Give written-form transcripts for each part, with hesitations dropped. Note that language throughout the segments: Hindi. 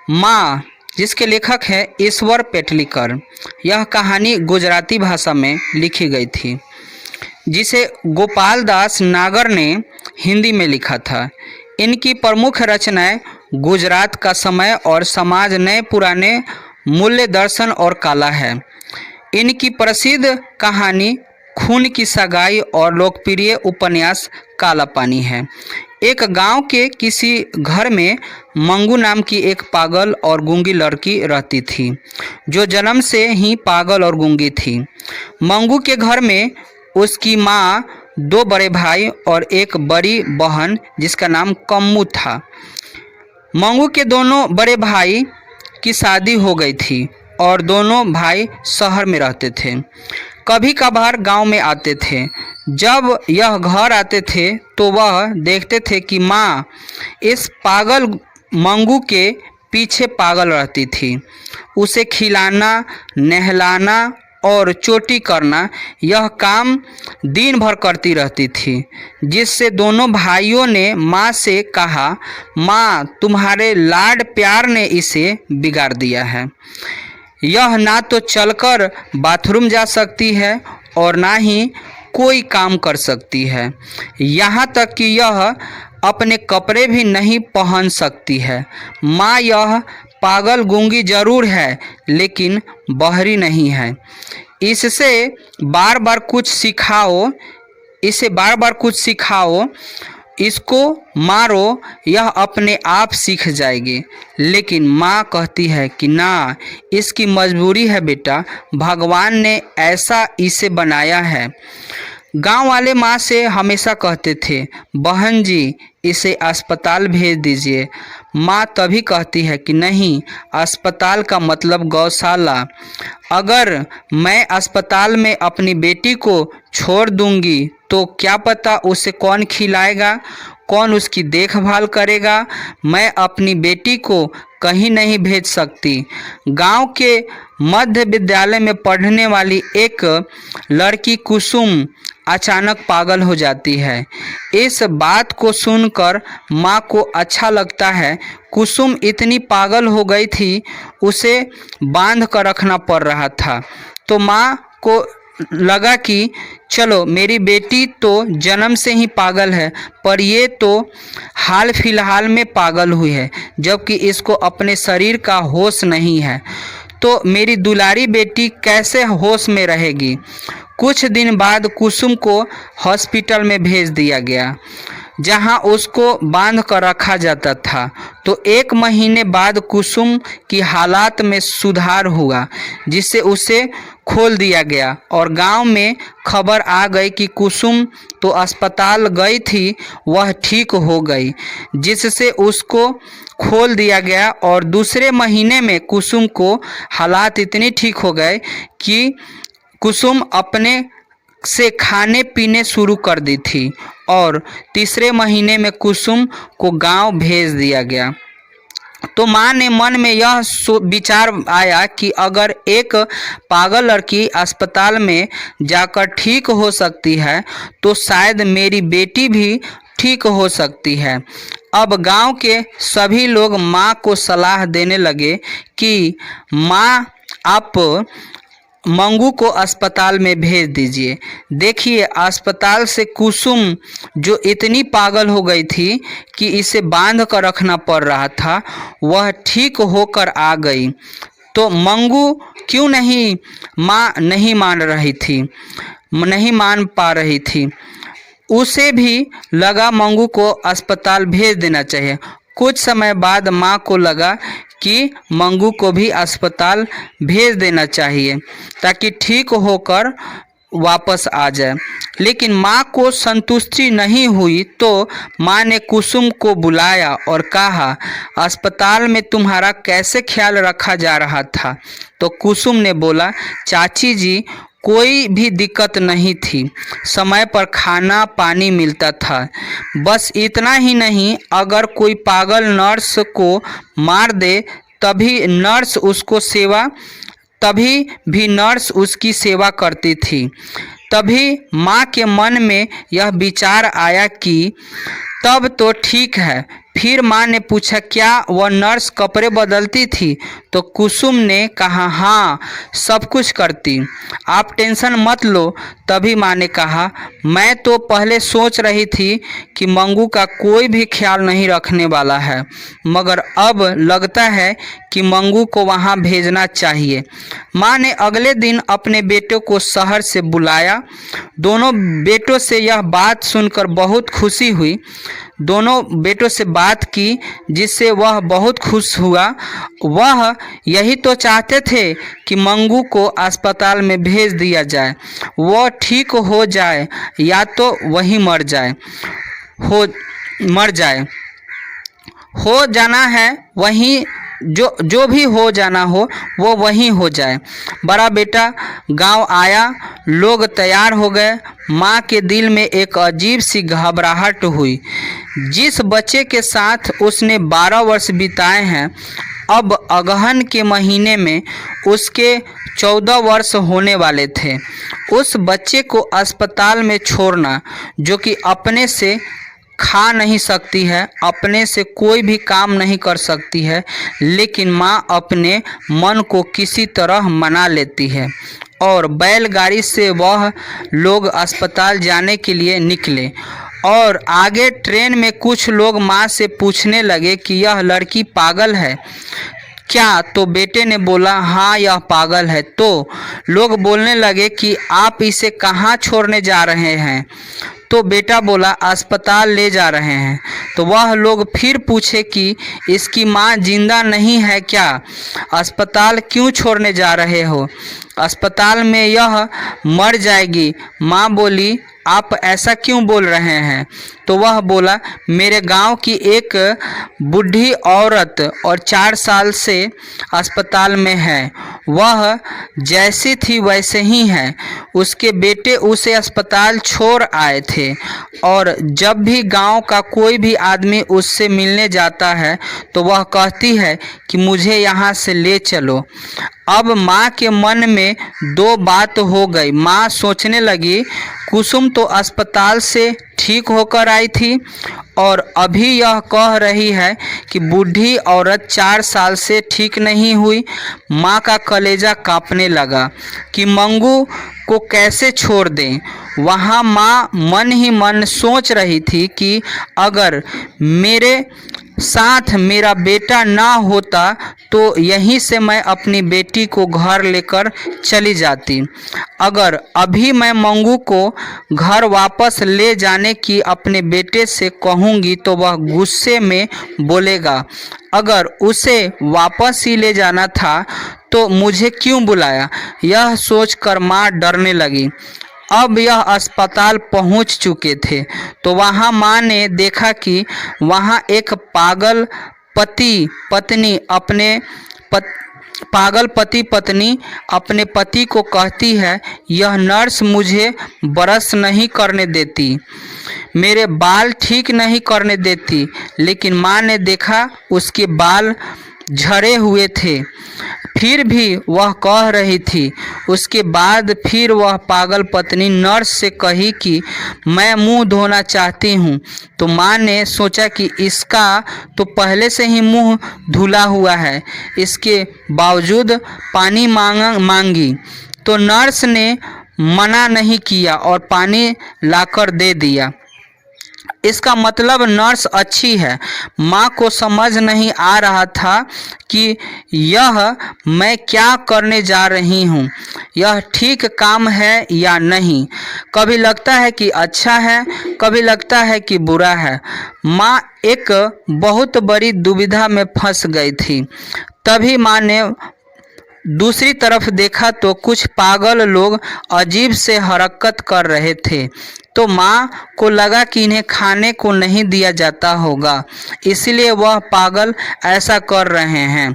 माँ, जिसके लेखक हैं ईश्वर पेटलीकर। यह कहानी गुजराती भाषा में लिखी गई थी, जिसे गोपाल दास नागर ने हिंदी में लिखा था। इनकी प्रमुख रचनाएं गुजरात का समय और समाज, नए पुराने, मूल्य, दर्शन और कला है। इनकी प्रसिद्ध कहानी खून की सगाई और लोकप्रिय उपन्यास काला पानी है। एक गांव के किसी घर में मंगू नाम की एक पागल और गूंगी लड़की रहती थी, जो जन्म से ही पागल और गूंगी थी। मंगू के घर में उसकी माँ, 2 बड़े भाई और एक बड़ी बहन जिसका नाम कम्मू था। मंगू के दोनों बड़े भाई की शादी हो गई थी और दोनों भाई शहर में रहते थे। कभी कभार गांव में आते थे। जब यह घर आते थे तो वह देखते थे कि माँ इस पागल मंगू के पीछे पागल रहती थी। उसे खिलाना, नहलाना और चोटी करना, यह काम दिन भर करती रहती थी, जिससे दोनों भाइयों ने माँ से कहा, माँ, तुम्हारे लाड प्यार ने इसे बिगाड़ दिया है। यह ना तो चलकर बाथरूम जा सकती है और ना ही कोई काम कर सकती है। यहाँ तक कि यह अपने कपड़े भी नहीं पहन सकती है। माँ, यह पागल गूंगी जरूर है, लेकिन बहरी नहीं है। इससे बार बार कुछ सिखाओ, इसको मारो, यह अपने आप सीख जाएगी। लेकिन माँ कहती है कि ना, इसकी मजबूरी है बेटा, भगवान ने ऐसा इसे बनाया है। गांव वाले माँ से हमेशा कहते थे, बहन जी, इसे अस्पताल भेज दीजिए। माँ तभी कहती है कि नहीं, अस्पताल का मतलब गौशाला। अगर मैं अस्पताल में अपनी बेटी को छोड़ दूंगी तो क्या पता उसे कौन खिलाएगा, कौन उसकी देखभाल करेगा। मैं अपनी बेटी को कहीं नहीं भेज सकती। गांव के मध्य विद्यालय में पढ़ने वाली एक लड़की कुसुम अचानक पागल हो जाती है। इस बात को सुनकर माँ को अच्छा लगता है। कुसुम इतनी पागल हो गई थी, उसे बांध कर रखना पड़ रहा था। तो माँ को लगा कि चलो, मेरी बेटी तो जन्म से ही पागल है, पर ये तो हाल फिलहाल में पागल हुई है, जबकि इसको अपने शरीर का होश नहीं है, तो मेरी दुलारी बेटी कैसे होश में रहेगी। कुछ दिन बाद कुसुम को हॉस्पिटल में भेज दिया गया, जहां उसको बांध कर रखा जाता था। तो 1 महीने बाद कुसुम की हालात में सुधार हुआ, जिससे उसे खोल दिया गया और गांव में खबर आ गई कि कुसुम तो अस्पताल गई थी, वह ठीक हो गई, जिससे उसको खोल दिया गया। और दूसरे महीने में कुसुम को हालात इतने ठीक हो गए कि कुसुम अपने से खाने पीने शुरू कर दी थी और तीसरे महीने में कुसुम को गांव भेज दिया गया। तो माँ ने मन में यह विचार आया कि अगर एक पागल लड़की अस्पताल में जाकर ठीक हो सकती है तो शायद मेरी बेटी भी ठीक हो सकती है। अब गांव के सभी लोग माँ को सलाह देने लगे कि माँ, आप मंगू को अस्पताल में भेज दीजिए। देखिए, अस्पताल से कुसुम, जो इतनी पागल हो गई थी कि इसे बांध कर रखना पड़ रहा था, वह ठीक होकर आ गई। तो मंगू क्यों नहीं, माँ नहीं मान पा रही थी। उसे भी लगा मंगू को अस्पताल भेज देना चाहिए। कुछ समय बाद माँ को लगा कि मंगू को भी अस्पताल भेज देना चाहिए ताकि ठीक होकर वापस आ जाए। लेकिन माँ को संतुष्टि नहीं हुई, तो माँ ने कुसुम को बुलाया और कहा, अस्पताल में तुम्हारा कैसे ख्याल रखा जा रहा था। तो कुसुम ने बोला, चाची जी, कोई भी दिक्कत नहीं थी, समय पर खाना पानी मिलता था। बस इतना ही नहीं, अगर कोई पागल नर्स को मार दे तभी भी नर्स उसकी सेवा करती थी। तभी माँ के मन में यह विचार आया कि तब तो ठीक है, फिर माँ ने पूछा, क्या वह नर्स कपड़े बदलती थी? तो कुसुम ने कहा, हाँ, सब कुछ करती। आप टेंशन मत लो। तभी माँ ने कहा, मैं तो पहले सोच रही थी कि मंगू का कोई भी ख्याल नहीं रखने वाला है, मगर अब लगता है कि मंगू को वहाँ भेजना चाहिए। माँ ने अगले दिन अपने बेटों को शहर से बुलाया। दोनों बेटों से यह बात सुनकर बहुत खुशी हुई। दोनों बेटों से बात की, जिससे वह बहुत खुश हुआ। वह यही तो चाहते थे कि मंगू को अस्पताल में भेज दिया जाए, वह ठीक हो जाए या तो वहीं मर जाए। हो जाना है वहीं, जो भी हो जाना हो वो वहीं हो जाए। बड़ा बेटा गांव आया, लोग तैयार हो गए। माँ के दिल में एक अजीब सी घबराहट हुई। जिस बच्चे के साथ उसने 12 वर्ष बिताए हैं, अब अगहन के महीने में उसके 14 वर्ष होने वाले थे। उस बच्चे को अस्पताल में छोड़ना, जो कि अपने से खा नहीं सकती है, अपने से कोई भी काम नहीं कर सकती है, लेकिन माँ अपने मन को किसी तरह मना लेती है। और बैलगाड़ी से वह लोग अस्पताल जाने के लिए निकले। और आगे ट्रेन में कुछ लोग माँ से पूछने लगे कि यह लड़की पागल है क्या? तो बेटे ने बोला, हाँ, यह पागल है। तो लोग बोलने लगे कि आप इसे कहाँ छोड़ने जा रहे हैं? तो बेटा बोला, अस्पताल ले जा रहे हैं। तो वह लोग फिर पूछे कि इसकी माँ जिंदा नहीं है क्या? अस्पताल क्यों छोड़ने जा रहे हो? अस्पताल में यह मर जाएगी। माँ बोली, आप ऐसा क्यों बोल रहे हैं? तो वह बोला, मेरे गांव की एक बूढ़ी औरत और 4 साल से अस्पताल में है। वह जैसी थी वैसे ही है। उसके बेटे उसे अस्पताल छोड़ आए थे, और जब भी गांव का कोई भी आदमी उससे मिलने जाता है तो वह कहती है कि मुझे यहाँ से ले चलो। अब माँ के मन में 2 बात हो गई। माँ सोचने लगी, कुसुम तो अस्पताल से ठीक होकर आई थी, और अभी यह कह रही है कि बूढ़ी औरत 4 साल से ठीक नहीं हुई। माँ का कलेजा कांपने लगा कि मंगू को कैसे छोड़ दें। वहाँ माँ मन ही मन सोच रही थी कि अगर मेरे साथ मेरा बेटा ना होता तो यहीं से मैं अपनी बेटी को घर लेकर चली जाती। अगर अभी मैं मंगू को घर वापस ले जाने की अपने बेटे से कहूँगी तो वह गुस्से में बोलेगा, अगर उसे वापस ही ले जाना था तो मुझे क्यों बुलाया? यह सोचकर माँ डरने लगी। अब यह अस्पताल पहुंच चुके थे तो वहां माँ ने देखा कि वहां एक पागल पति पत्नी अपने पति को कहती है, यह नर्स मुझे ब्रश नहीं करने देती, मेरे बाल ठीक नहीं करने देती। लेकिन माँ ने देखा उसके बाल झड़े हुए थे, फिर भी वह कह रही थी। उसके बाद फिर वह पागल पत्नी नर्स से कही कि मैं मुंह धोना चाहती हूँ। तो माँ ने सोचा कि इसका तो पहले से ही मुंह धुला हुआ है, इसके बावजूद पानी मांगी तो नर्स ने मना नहीं किया और पानी लाकर दे दिया। इसका मतलब नर्स अच्छी है। माँ को समझ नहीं आ रहा था कि यह मैं क्या करने जा रही हूँ, यह ठीक काम है या नहीं। कभी लगता है कि अच्छा है, कभी लगता है कि बुरा है। माँ एक बहुत बड़ी दुविधा में फंस गई थी। तभी माँ ने दूसरी तरफ देखा तो कुछ पागल लोग अजीब से हरकत कर रहे थे। तो माँ को लगा कि इन्हें खाने को नहीं दिया जाता होगा, इसलिए वह पागल ऐसा कर रहे हैं।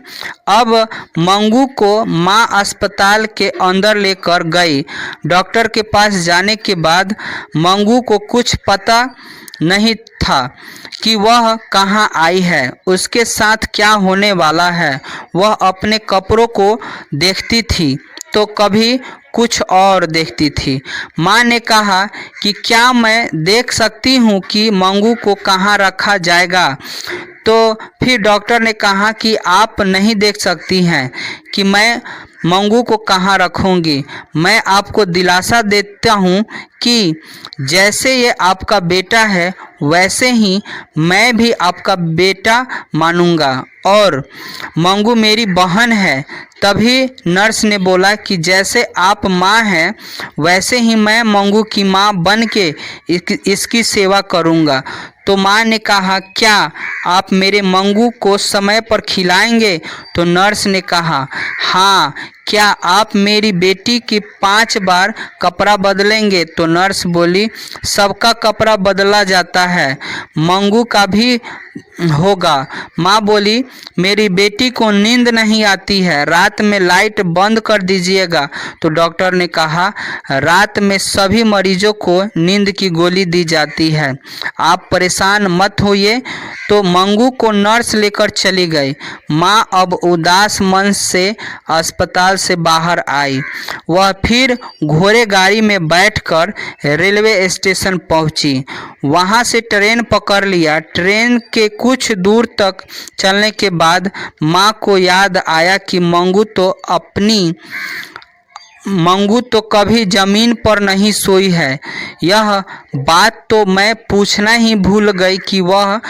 अब मंगू को माँ अस्पताल के अंदर लेकर गई। डॉक्टर के पास जाने के बाद मंगू को कुछ पता नहीं था कि वह कहाँ आई है, उसके साथ क्या होने वाला है। वह अपने कपड़ों को देखती थी तो कभी कुछ और देखती थी। माँ ने कहा कि क्या मैं देख सकती हूँ कि मंगू को कहाँ रखा जाएगा? तो फिर डॉक्टर ने कहा कि आप नहीं देख सकती हैं कि मैं मंगू को कहाँ रखूँगी। मैं आपको दिलासा देता हूँ कि जैसे ये आपका बेटा है वैसे ही मैं भी आपका बेटा मानूंगा और मंगू मेरी बहन है। तभी नर्स ने बोला कि जैसे आप माँ हैं वैसे ही मैं मंगू की माँ बन के इसकी सेवा करूँगा। तो माँ ने कहा, क्या आप मेरे मंगू को समय पर खिलाएंगे? तो नर्स ने कहा, हाँ। क्या आप मेरी बेटी की 5 बार कपड़ा बदलेंगे? तो नर्स बोली, सबका कपड़ा बदला जाता है, मंगू का भी होगा। माँ बोली, मेरी बेटी को नींद नहीं आती है, रात में लाइट बंद कर दीजिएगा। तो डॉक्टर ने कहा, रात में सभी मरीजों को नींद की गोली दी जाती है, आप परेशान मत होइए। तो मंगू को नर्स लेकर चली गई। माँ अब उदास मन से अस्पताल से बाहर आई। वह फिर घोड़े गाड़ी में बैठकर रेलवे स्टेशन पहुंची। वहां से ट्रेन पकड़ लिया। ट्रेन के कुछ दूर तक चलने के बाद माँ को याद आया कि मंगू तो कभी जमीन पर नहीं सोई है। यह बात तो मैं पूछना ही भूल गई कि वह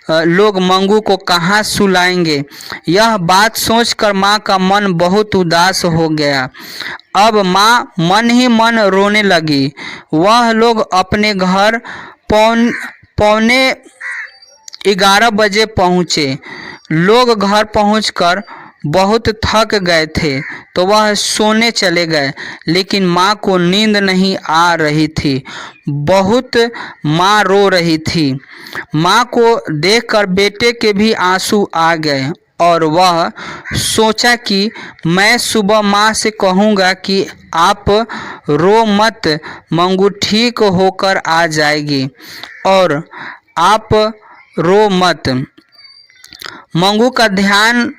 लोग मंगू को कहाँ सुलाएंगे। यह बात सोचकर माँ का मन बहुत उदास हो गया। अब माँ मन ही मन रोने लगी। वह लोग अपने घर पौने 11 बजे पहुँचे। लोग घर पहुंचकर बहुत थक गए थे तो वह सोने चले गए, लेकिन माँ को नींद नहीं आ रही थी। बहुत माँ रो रही थी। माँ को देखकर बेटे के भी आंसू आ गए और वह सोचा कि मैं सुबह माँ से कहूँगा कि आप रो मत, मंगू ठीक होकर आ जाएगी और आप रो मत। मंगू का ध्यान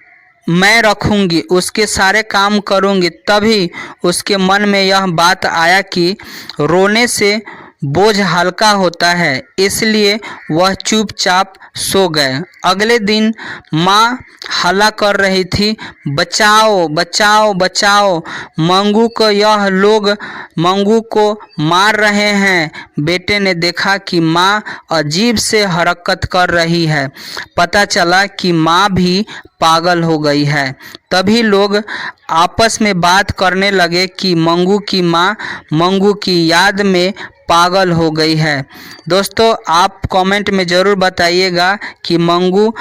मैं रखूंगी, उसके सारे काम करूंगी। तभी उसके मन में यह बात आया कि रोने से बोझ हल्का होता है, इसलिए वह चुपचाप सो गए। अगले दिन माँ हल्ला कर रही थी, बचाओ बचाओ बचाओ, यह लोग मंगू को मार रहे हैं। बेटे ने देखा कि माँ अजीब से हरकत कर रही है। पता चला कि माँ भी पागल हो गई है। तभी लोग आपस में बात करने लगे कि मंगू की माँ मंगू की याद में पागल हो गई है। दोस्तों, आप कमेंट में ज़रूर बताइएगा कि मंगू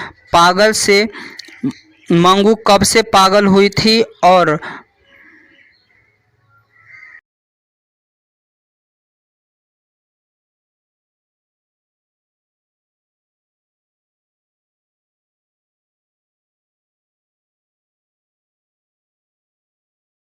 कब से पागल हुई थी और